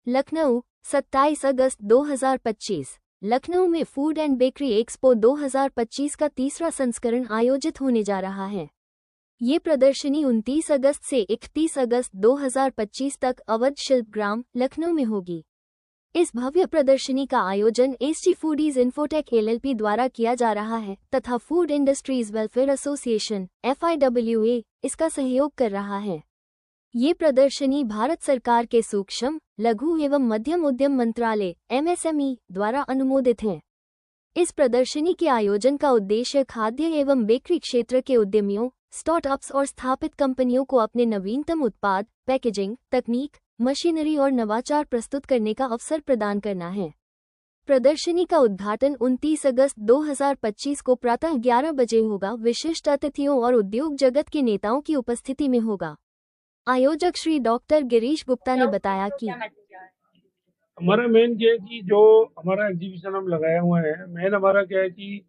लखनऊ 27 अगस्त 2025। लखनऊ में food and bakery expo 2025 का तीसरा संस्करण आयोजित होने जा रहा है। ये प्रदर्शनी 29 अगस्त से 31 अगस्त 2025 तक अवध शिल्पग्राम, लखनऊ में होगी। इस भव्य प्रदर्शनी का आयोजन एसटी फूडीज इन्फोटेक एलएलपी द्वारा किया जा रहा है तथा food industries welfare association FIWA इसका सहयोग कर रहा है। ये प्रदर्शनी भारत सरकार के सूक्ष्म, लघु एवं मध्यम उद्यम मंत्रालय MSME द्वारा अनुमोदित है। इस प्रदर्शनी के आयोजन का उद्देश्य खाद्य एवं बेकरी क्षेत्र के उद्यमियों, स्टार्टअप्स और स्थापित कंपनियों को अपने नवीनतम उत्पाद, पैकेजिंग, तकनीक, मशीनरी और नवाचार प्रस्तुत करने का अवसर प्रदान करना है। प्रदर्शनी का उद्घाटन 29 अगस्त 2025 को प्रातः 11 बजे होगा। विशिष्ट अतिथियों और उद्योग जगत के नेताओं की उपस्थिति में होगा। आयोजक श्री डॉक्टर गिरीश गुप्ता ने बताया कि हमारा मेन क्या है कि जो हमारा एग्जीबिशन हम लगाए हुए हैं, मेन हमारा क्या है कि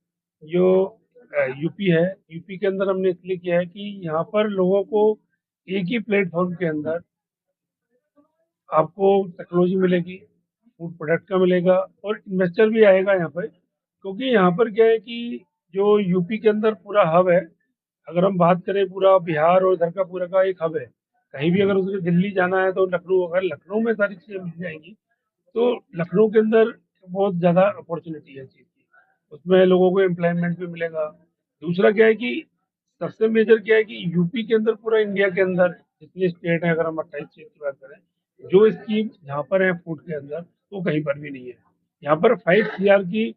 जो यूपी है, यूपी के अंदर हमने इसलिए किया है कि यहाँ पर लोगों को एक ही प्लेटफॉर्म के अंदर आपको टेक्नोलॉजी मिलेगी, फूड प्रोडक्ट का मिलेगा और इन्वेस्टर भी आएगा यहाँ पर। क्योंकि यहाँ पर क्या है कि जो यूपी के अंदर पूरा हब है, अगर हम बात करें पूरा बिहार और इधर का पूरा का एक हब है। कहीं भी अगर उसको दिल्ली जाना है तो लखनऊ, अगर लखनऊ में सारी चीज़ें मिल जाएंगी तो लखनऊ के अंदर बहुत ज़्यादा अपॉर्चुनिटी है चीज़ की, उसमें लोगों को एम्प्लॉयमेंट भी मिलेगा। दूसरा क्या है कि सबसे मेजर क्या है कि यूपी के अंदर पूरा इंडिया के अंदर जितने स्टेट हैं, अगर हम 28 स्टेट की बात करें, जो स्कीम यहाँ पर है फूड के अंदर वो कहीं पर भी नहीं है। यहाँ पर 5 CR की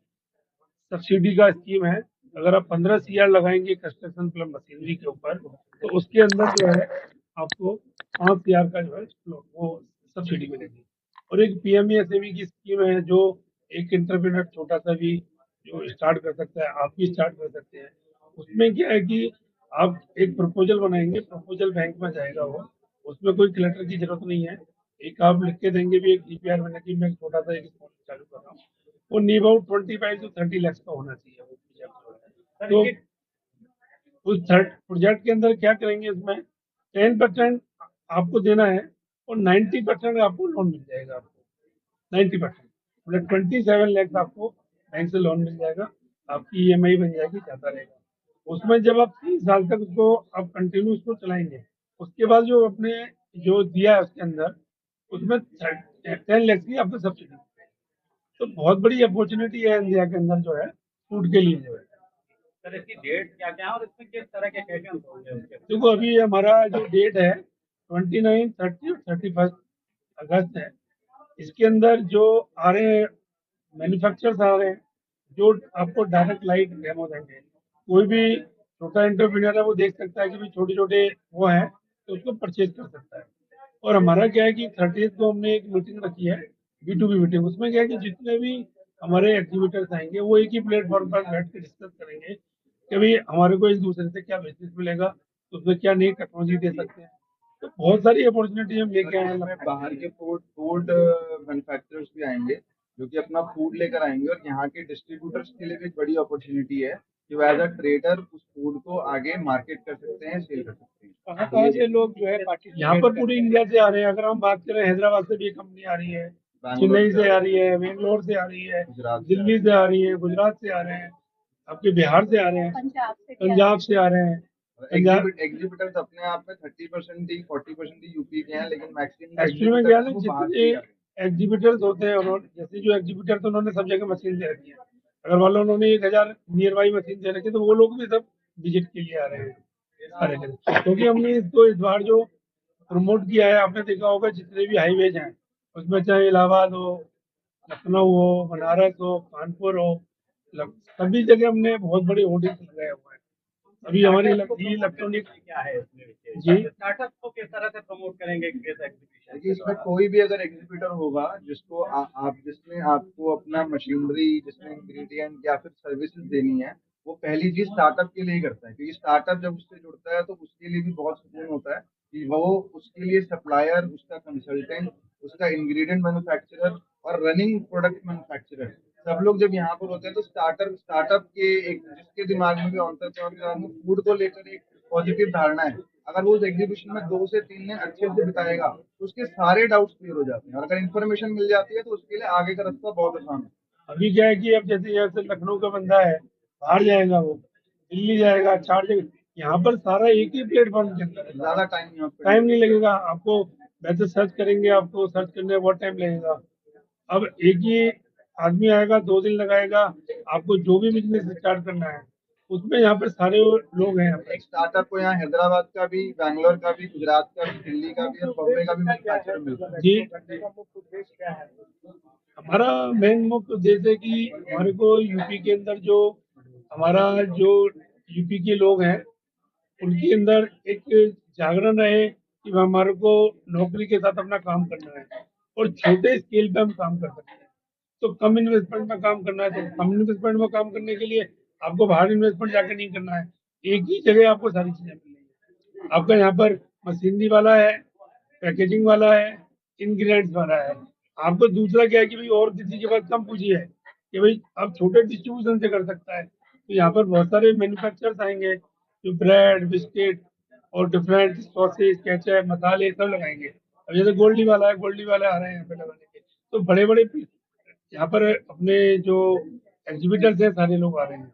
सब्सिडी का स्कीम है। अगर आप 15 CR लगाएंगे कंस्ट्रक्शन प्लस मशीनरी के ऊपर तो उसके अंदर जो है आपको 5 CR का जो है वो सब्सिडी मिलेगी। और एक PMESME की स्कीम है जो एक एंटरप्रेन्योर छोटा सा भी जो स्टार्ट कर सकता है, आप भी स्टार्ट कर सकते हैं। उसमें क्या है कि आप एक प्रपोजल बनाएंगे, प्रपोजल बैंक में जाएगा वो, उसमें कोई कलेक्टर की जरूरत नहीं है। एक आप लिख के देंगे भी, एक DPR बना कि मैं छोटा सा एक स्कूल चालू कर रहा हूँ, वो नियर अबाउट 25 to 30 लाख का होना चाहिए वो प्रोजेक्ट। तो उस प्रोजेक्ट के अंदर क्या करेंगे, इसमें 10% आपको देना है और 90% आपको लोन मिल जाएगा। आपको 90% मतलब 27 लाख आपको बैंक से लोन मिल जाएगा, आपकी EMI बन जाएगी, जाता रहेगा। उसमें जब आप 3 साल तक उसको आप कंटिन्यू उसको चलाएंगे, उसके बाद जो अपने जो दिया है उसके अंदर उसमें 10 लाख की आपको सब्सिडी। तो बहुत बड़ी अपॉर्चुनिटी है इंडिया के अंदर जो है फूड के लिए जो है। सर इसकी डेट क्या क्या है और इसमें किस तरह के सेशंस होंगे उसके? देखो अभी हमारा जो डेट है 29, 30 और 31 अगस्त है। इसके अंदर जो आ रहे हैं मैन्युफैक्चरर्स आ रहे हैं जो आपको डायरेक्ट लाइट डेमो देंगे। कोई भी छोटा एंटरप्रेन्योर है वो देख सकता है कि भी छोटे छोटे वो हैं तो उसको परचेज कर सकता है। और हमारा क्या है कि 30 को हमने एक मीटिंग रखी है, B2B मीटिंग। उसमें क्या है कि जितने भी हमारे एग्जीबिटर्स आएंगे वो एक ही प्लेटफॉर्म पर बैठ के डिस्कस करेंगे कि भाई हमारे को एक दूसरे से क्या बिजनेस मिलेगा, तो उसमें क्या नई टेक्नोलॉजी दे सकते हैं। तो बहुत सारी अपॉर्चुनिटी हम लेके आए हैं। बाहर के फूड मैन्युफैक्चरर्स भी आएंगे जो कि अपना फूड लेकर आएंगे और यहाँ के डिस्ट्रीब्यूटर्स के लिए भी एक बड़ी अपॉर्चुनिटी है कि वो एज अ ट्रेडर उस फूड को आगे मार्केट कर सकते हैं, सेल कर सकते हैं। कहाँ से लोग जो है यहाँ पर पूरी इंडिया से आ रहे हैं। अगर हम बात करें हैदराबाद से भी कंपनी आ रही है, चेन्नई से आ रही है, बेंगलोर से आ रही है, दिल्ली से आ रही है, गुजरात से आ रहे हैं, आपके बिहार से आ रहे हैं, पंजाब से आ रहे हैं। एग्जीबिटर्स अपने आप में 30% ही 40% ही यूपी के हैं, लेकिन मैक्सिमम एक्चुअली में क्या है ना, जितने एग्जीबिटर्स होते हैं उन्होंने जैसे जो एग्जीबिटर तो उन्होंने सब जगह मशीन दे रखी है। अगर मान लो उन्होंने 1000 नियर बाई मशीन दे रखी है तो वो लोग भी सब विजिट के लिए आ रहे हैं सारे जगह। क्योंकि हमने इसको इस बार जो प्रमोट किया है, आपने देखा होगा जितने भी हाईवेज हैं उसमें चाहे इलाहाबाद हो, लखनऊ हो, बनारस हो, कानपुर हो, सभी जगह हमने बहुत बड़े होर्डिंग्स लगाए हुए हैं। अभी हमारी इलेक्ट्रॉनिक क्या है इसमें जी स्टार्टअप को किस तरह से प्रमोट करेंगे इस एग्जीबिशन? देखिए, इसमें कोई भी अगर एग्जीबिटर होगा जिसको आप जिसमें आपको अपना मशीनरी, जिसमें इंग्रेडिएंट या फिर सर्विसेज देनी है, वो पहली चीज स्टार्टअप के लिए करता है। क्योंकि स्टार्टअप जब उससे जुड़ता है तो उसके लिए भी बहुत सुकून होता है कि वो उसके लिए सप्लायर, उसका कंसल्टेंट, उसका इंग्रेडिएंट मैन्युफैक्चरर और रनिंग प्रोडक्ट मैन्युफैक्चरर सब लोग जब यहाँ पर होते हैं तो स्टार्टअप के एक जिसके दिमाग में भी एंटरप्रेन्योर के दिमाग में फूड को लेकर एक पॉजिटिव धारणा है अगर वो उस एग्जीबिशन में 2 से 3 दिन अच्छे से बिताएगा तो उसके सारे डाउट्स क्लियर हो जाते हैं, और अगर इन्फॉर्मेशन मिल जाती है तो उसके लिए आगे का रास्ता बहुत आसान है। अभी क्या है कि अब जैसे यहाँ से लखनऊ का बंदा है, बाहर जाएगा, वो दिल्ली जाएगा, 4 जगह, यहाँ पर सारा एक ही प्लेटफॉर्म के अंदर है। ज्यादा टाइम नहीं टाइम नहीं लगेगा आपको, वैसे सर्च करेंगे, आपको सर्च करने में बहुत टाइम लगेगा। अब एक ही आदमी आएगा, 2 दिन लगाएगा, आपको जो भी बिजनेस स्टार्ट करना है उसमें यहाँ पर सारे लोग हैं यहाँ पे। एक स्टार्टअप को यहाँ हैदराबाद का भी, बैंगलोर का भी, गुजरात का भी, दिल्ली का भी और बॉम्बे का भी मैन्युफैक्चरर मिलता है। जी, हमारा मेन मुख्य उद्देश्य है कि हमारे को यूपी के अंदर जो यूपी के लोग हैं उनके अंदर एक जागरण रहे कि हमारे को नौकरी के साथ अपना काम करना है और छोटे स्केल पे हम काम कर सकते हैं। तो कम इन्वेस्टमेंट में काम करना है, तो कम इन्वेस्टमेंट में काम करने के लिए आपको बाहर इन्वेस्टमेंट जाकर नहीं करना है, एक ही जगह आपको सारी चीजें मिलेंगी। आपका यहाँ पर मशीनरी वाला है, पैकेजिंग वाला है, इंग्रेडिएंट्स वाला है। आपको दूसरा क्या है कि भाई और किसी के पास कम पूंजी है कि भाई आप छोटे डिस्ट्रीब्यूशन से कर सकता है, तो यहाँ पर बहुत सारे मैन्युफैक्चरर्स आएंगे जो ब्रेड, बिस्किट और डिफरेंट सॉसेज, केचप, मसाले सब लगाएंगे। अब जैसे गोल्डी वाला है, गोल्डी वाले आ रहे हैं यहाँ पे लगाने के, तो बड़े बड़े यहाँ पर अपने जो एग्जीबिटर्स हैं सारे लोग आ रहे हैं।